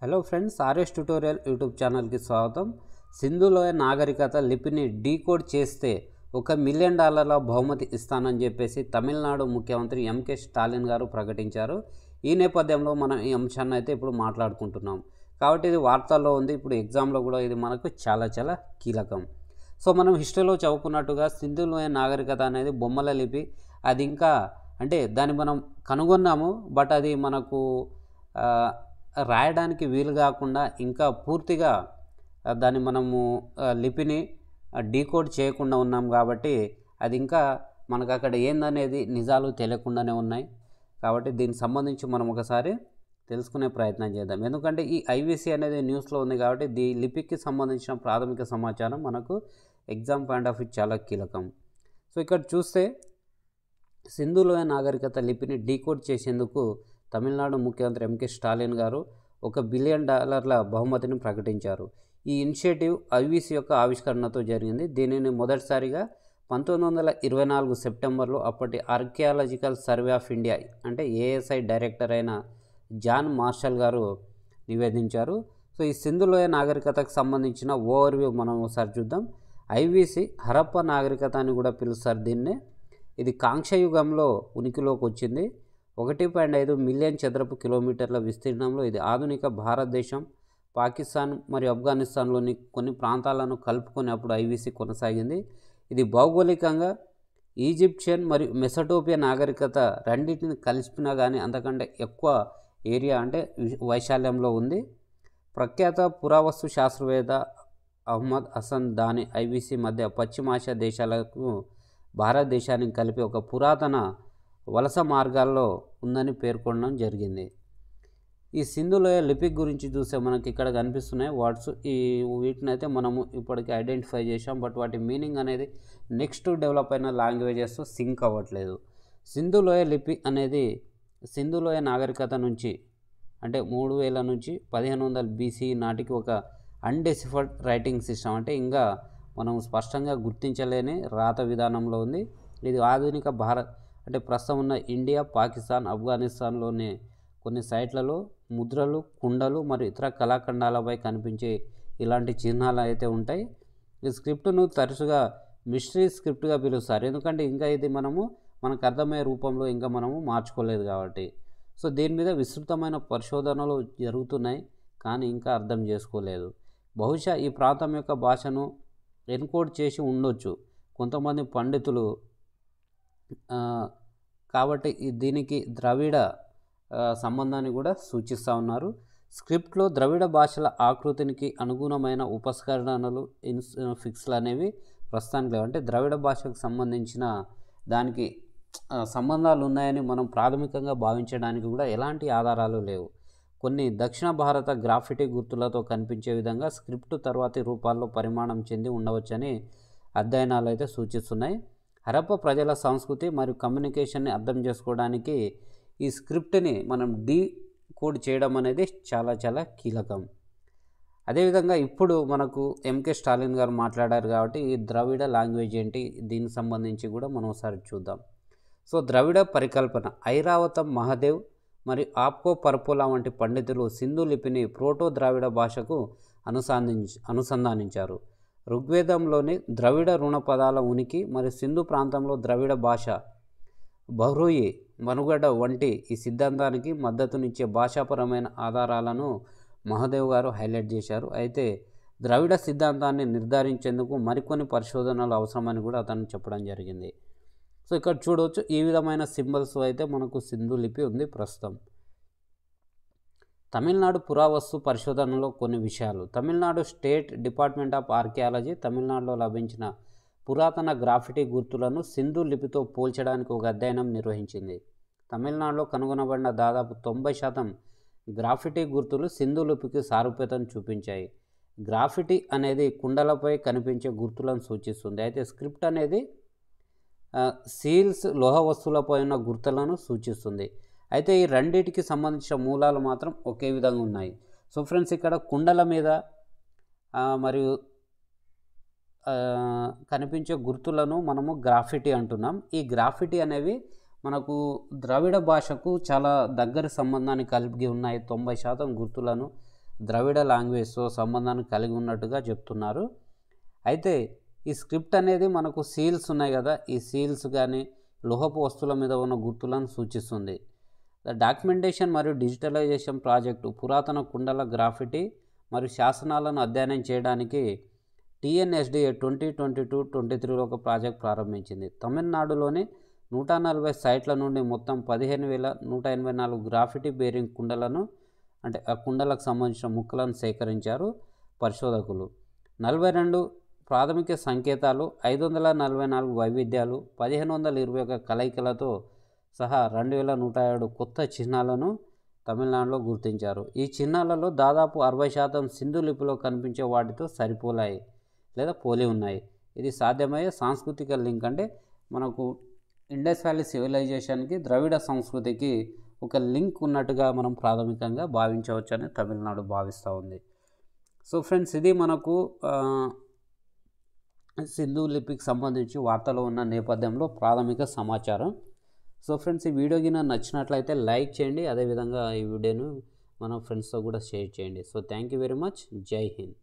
Hello friends, RS tutorial YouTube ఛానల్కి స్వాగతం. సింధులోయ నాగరికత లిపిని డీకోడ్ చేస్తే $1 మిలియన్ బహుమతి ఇస్తానని చెప్పేసి తమిళనాడు ముఖ్యమంత్రి ఎంకే స్టాలిన్ గారు ప్రకటించారు. ఈ నేపథ్యంలో మనం ఈ అంశాన్ని అయితే ఇప్పుడు మాట్లాడుకుంటున్నాం. కాబట్టి ఇది వార్తల్లో ఉంది, ఇప్పుడు ఎగ్జామ్లో కూడా ఇది మనకు చాలా కీలకం. సో మనం హిస్టరీలో చదువుకున్నట్టుగా సింధులోయ నాగరికత అనేది బొమ్మల లిపి. అది ఇంకా అంటే దాన్ని మనం కనుగొన్నాము, బట్ అది మనకు రాయడానికి వీలు కాకుండా ఇంకా పూర్తిగా దాన్ని మనము లిపిని డీకోడ్ చేయకుండా ఉన్నాం. కాబట్టి అది ఇంకా మనకు అక్కడ ఏందనేది నిజాలు తెలియకుండానే ఉన్నాయి. కాబట్టి దీనికి సంబంధించి మనం ఒకసారి తెలుసుకునే ప్రయత్నం చేద్దాం. ఎందుకంటే ఈ ఐవీసీ అనేది న్యూస్లో ఉంది కాబట్టి ఈ లిపికి సంబంధించిన ప్రాథమిక సమాచారం మనకు ఎగ్జామ్ పాయింట్ ఆఫ్ వ్యూ చాలా కీలకం. సో ఇక్కడ చూస్తే సింధులోయ నాగరికత లిపిని డీకోడ్ చేసేందుకు తమిళనాడు ముఖ్యమంత్రి ఎంకే స్టాలిన్ గారు $1 బిలియన్ బహుమతిని ప్రకటించారు. ఈ ఇనిషియేటివ్ ఐవీసీ యొక్క ఆవిష్కరణతో జరిగింది. దీనిని మొదటిసారిగా 1924 సెప్టెంబర్లో అప్పటి ఆర్కియాలజికల్ సర్వే ఆఫ్ ఇండియా అంటే ఏఎస్ఐ డైరెక్టర్ అయిన జాన్ మార్షల్ గారు నివేదించారు. సో ఈ సింధులోయ నాగరికతకు సంబంధించిన ఓవర్వ్యూ మనం ఒకసారి చూద్దాం. ఐవీసీ హరప్ప నాగరికత అని కూడా పిలుస్తారు దీన్నే. ఇది కాంక్షయుగంలో ఉనికిలోకి వచ్చింది. 1.5 మిలియన్ చదరపు కిలోమీటర్ల విస్తీర్ణంలో ఇది ఆధునిక భారతదేశం, పాకిస్తాన్ మరియు ఆఫ్ఘనిస్తాన్లోని కొన్ని ప్రాంతాలను కలుపుకొని అప్పుడు ఐవీసీ కొనసాగింది. ఇది భౌగోళికంగా ఈజిప్షియన్ మరియు మెసటోపియా నాగరికత రెండింటిని కలిపినా కానీ అంతకంటే ఎక్కువ ఏరియా అంటే వైశాల్యంలో ఉంది. ప్రఖ్యాత పురావస్తు శాస్త్రవేత్త అహ్మద్ హసన్ దాని ఐవీసీ మధ్య పశ్చిమాసియా దేశాలకు భారతదేశానికి కలిపి ఒక పురాతన వలస మార్గాల్లో ఉందని పేర్కొనడం జరిగింది. ఈ సింధులోయ లిపి గురించి చూస్తే మనకి ఇక్కడ కనిపిస్తున్నాయి వర్డ్స్. వీటిని అయితే మనము ఇప్పటికీ ఐడెంటిఫై చేసాం, బట్ వాటి మీనింగ్ అనేది నెక్స్ట్ డెవలప్ అయిన లాంగ్వేజెస్ సింక్ అవ్వట్లేదు. సింధులోయ లిపి అనేది సింధులోయ నాగరికత నుంచి అంటే 3000 నుంచి 1500 BCE నాటికి ఒక అన్డెసిఫర్డ్ రైటింగ్ సిస్టమ్ అంటే ఇంకా మనం స్పష్టంగా గుర్తించలేని రాత విధానంలో ఉంది. ఇది ఆధునిక భారత్ అంటే ప్రస్తుతం ఉన్న ఇండియా, పాకిస్తాన్, ఆఫ్ఘనిస్తాన్లోని కొన్ని సైట్లలో ముద్రలు, కుండలు మరియు ఇతర కళాఖండాలపై కనిపించే ఇలాంటి చిహ్నాలు అయితే ఉంటాయి. ఈ స్క్రిప్ట్ను తరచుగా మిస్టరీ స్క్రిప్ట్గా పిలుస్తారు, ఎందుకంటే ఇంకా ఇది మనకు అర్థమయ్యే రూపంలో ఇంకా మనము మార్చుకోలేదు కాబట్టి. సో దీని మీద విస్తృతమైన పరిశోధనలు జరుగుతున్నాయి, కానీ ఇంకా అర్థం చేసుకోలేదు. బహుశా ఈ ప్రాంతం యొక్క భాషను ఎన్కోడ్ చేసి ఉండొచ్చు కొంతమంది పండితులు. కాబట్టి దీనికి ద్రవిడ సంబంధాన్ని కూడా సూచిస్తూ ఉన్నారు. స్క్రిప్ట్లో ద్రవిడ భాషల ఆకృతికి అనుగుణమైన ఉపస్కరణలు ఫిక్స్లు అనేవి ప్రస్తుతానికి లేవు. అంటే ద్రవిడ భాషకు సంబంధించిన దానికి సంబంధాలు ఉన్నాయని మనం ప్రాథమికంగా భావించడానికి కూడా ఎలాంటి ఆధారాలు లేవు. కొన్ని దక్షిణ భారత గ్రాఫిటీ గుర్తులతో కనిపించే విధంగా స్క్రిప్ట్ తర్వాతి రూపాల్లో పరిమాణం చెంది ఉండవచ్చని అధ్యయనాలు అయితే సూచిస్తున్నాయి. హరప్ప ప్రజల సంస్కృతి మరియు కమ్యూనికేషన్ని అర్థం చేసుకోవడానికి ఈ స్క్రిప్ట్ని మనం డీకోడ్ చేయడం అనేది చాలా కీలకం. అదేవిధంగా ఇప్పుడు మనకు ఎంకే స్టాలిన్ గారు మాట్లాడారు కాబట్టి ఈ ద్రవిడ లాంగ్వేజ్ ఏంటి, దీనికి సంబంధించి కూడా మనం ఒకసారి చూద్దాం. సో ద్రవిడ పరికల్పన ఐరావతం మహాదేవ్ మరియు ఆప్కో పర్పోలా వంటి పండితులు సింధు లిపిని ప్రోటో ద్రావిడ భాషకు అనుసంధానించారు. ఋగ్వేదంలోని ద్రవిడ రుణ పదాల ఉనికి మరియు సింధు ప్రాంతంలో ద్రవిడ భాష బహ్రూయి మనుగడ వంటి ఈ సిద్ధాంతానికి మద్దతునిచ్చే భాషాపరమైన ఆధారాలను మహాదేవ్ గారు హైలైట్ చేశారు. అయితే ద్రవిడ సిద్ధాంతాన్ని నిర్ధారించేందుకు మరికొన్ని పరిశోధనలు అవసరమని కూడా అతను చెప్పడం జరిగింది. సో ఇక్కడ చూడవచ్చు ఈ విధమైన సింబల్స్ అయితే మనకు సింధు లిపి ఉంది ప్రస్తుతం. తమిళనాడు పురావస్తు పరిశోధనలో కొన్ని విషయాలు. Tamil Nadu state department of archaeology తమిళనాడులో లభించిన పురాతన గ్రాఫిటీ గుర్తులను సింధు లిపితో పోల్చడానికి ఒక అధ్యయనం నిర్వహించింది. తమిళనాడులో కనుగొనబడిన దాదాపు 90% గ్రాఫిటీ గుర్తులు సింధు లిపికి సారూప్యతను చూపించాయి. గ్రాఫిటీ అనేది కుండలపై కనిపించే గుర్తులను సూచిస్తుంది. అయితే స్క్రిప్ట్ అనేది సీల్స్ లోహ వస్తువులపై ఉన్న గుర్తులను సూచిస్తుంది. అయితే ఈ రెండింటికి సంబంధించిన మూలాలు మాత్రం ఒకే విధంగా ఉన్నాయి. సో ఫ్రెండ్స్, ఇక్కడ కుండల మీద మరియు కనిపించే గుర్తులను మనము గ్రాఫిటీ అంటున్నాం. ఈ గ్రాఫిటీ అనేవి మనకు ద్రవిడ భాషకు చాలా దగ్గర సంబంధాన్ని కలిగి ఉన్నాయి. 90% గుర్తులను ద్రవిడ లాంగ్వేజ్తో సంబంధాన్ని కలిగి ఉన్నట్టుగా చెప్తున్నారు. అయితే ఈ స్క్రిప్ట్ అనేది మనకు సీల్స్ ఉన్నాయి కదా, ఈ సీల్స్ కానీ లోహపు వస్తువుల మీద ఉన్న గుర్తులను సూచిస్తుంది. ద డాక్యుమెంటేషన్ మరియు డిజిటలైజేషన్ ప్రాజెక్టు పురాతన కుండల గ్రాఫిటీ మరియు శాసనాలను అధ్యయనం చేయడానికి TNSDA 2022-23లో ఒక ప్రాజెక్ట్ ప్రారంభించింది. తమిళనాడులోని 140 సైట్ల నుండి మొత్తం 15,184 గ్రాఫిటీ బేరింగ్ కుండలను, అంటే ఆ కుండలకు సంబంధించిన ముక్కలను సేకరించారు పరిశోధకులు. 42 ప్రాథమిక సంకేతాలు, 544 వైవిధ్యాలు, 1521 కలయికలతో సహా 2107 కొత్త చిహ్నాలను తమిళనాడులో గుర్తించారు. ఈ చిహ్నాలలో దాదాపు 60% సింధు లిపిలో కనిపించే వాటితో సరిపోలాయి లేదా పోలి ఉన్నాయి. ఇది సాధ్యమయ్యే సాంస్కృతిక లింక్, అంటే మనకు ఇండస్ వ్యాలీ సివిలైజేషన్కి ద్రవిడ సంస్కృతికి ఒక లింక్ ఉన్నట్టుగా మనం ప్రాథమికంగా భావించవచ్చని తమిళనాడు భావిస్తూ ఉంది. సో ఫ్రెండ్స్, ఇది మనకు సింధు లిపికి సంబంధించి వార్తలో ఉన్న నేపథ్యంలో ప్రాథమిక సమాచారం. సో ఫ్రెండ్స్, ఈ వీడియో గిన నచ్చినట్లయితే లైక్ చేయండి, అదేవిధంగా ఈ వీడియోను మన ఫ్రెండ్స్తో కూడా షేర్ చేయండి. So thank you very much. జై హింద్.